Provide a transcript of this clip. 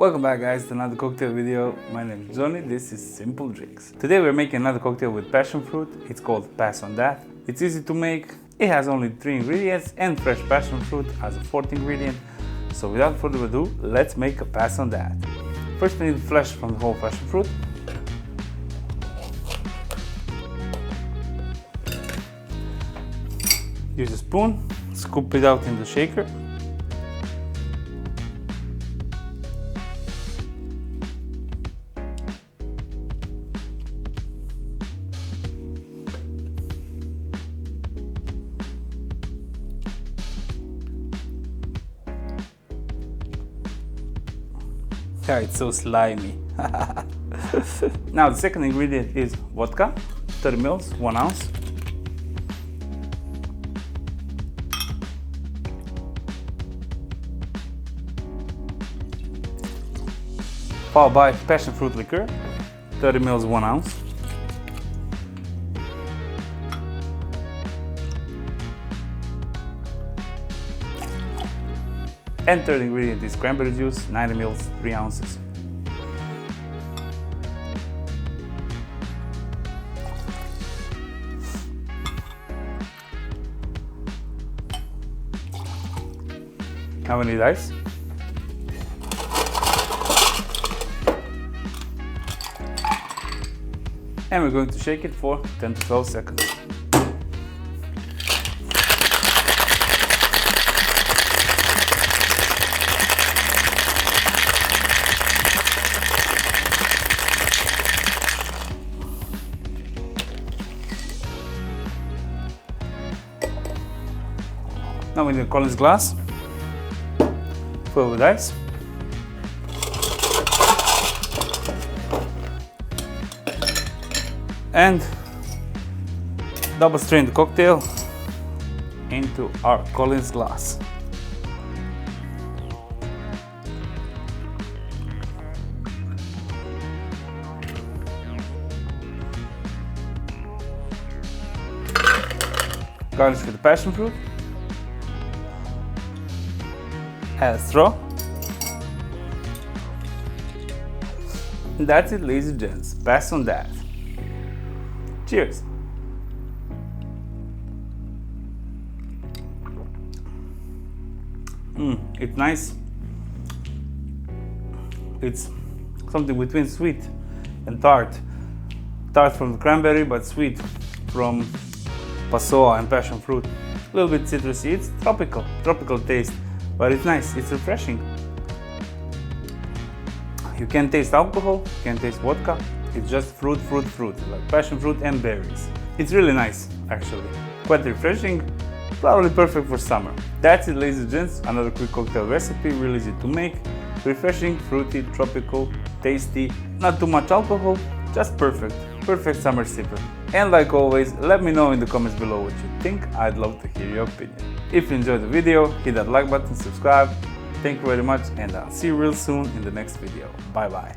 Welcome back guys to another cocktail video. My name is Johnny, this is Simple Drinks. Today we're making another cocktail with passion fruit. It's called PassOnThat. It's easy to make, it has only 3 ingredients and fresh passion fruit as a 4th ingredient. So without further ado, let's make a PassOnThat. First we need the flesh from the whole passion fruit. Use a spoon, scoop it out in the shaker. Yeah, it's so slimy. Now the second ingredient is vodka, 30 ml, 1 ounce. Followed by passion fruit liqueur, 30 ml, 1 ounce. And third ingredient is cranberry juice, 90 ml, 3 ounces. Now we need ice. And we're going to shake it for 10 to 12 seconds. Now we need a Collins glass, fill with ice. And double strain the cocktail into our Collins glass. Garnish with the passion fruit. Add a straw. And that's it, ladies and gents. PassOnThat. Cheers! It's nice. It's something between sweet and tart. Tart from the cranberry, but sweet from passoa and passion fruit. A little bit citrusy. It's tropical taste, but it's nice. It's refreshing. You can taste alcohol, you can taste vodka. It's just fruit, like passion fruit and berries. It's really nice, actually. Quite refreshing, probably perfect for summer. That's it, ladies and gents. Another quick cocktail recipe, really easy to make. Refreshing, fruity, tropical, tasty, not too much alcohol, just perfect. Perfect summer sipper. And like always, let me know in the comments below what you think. I'd love to hear your opinion. If you enjoyed the video, hit that like button, subscribe. Thank you very much, and I'll see you real soon in the next video. Bye bye.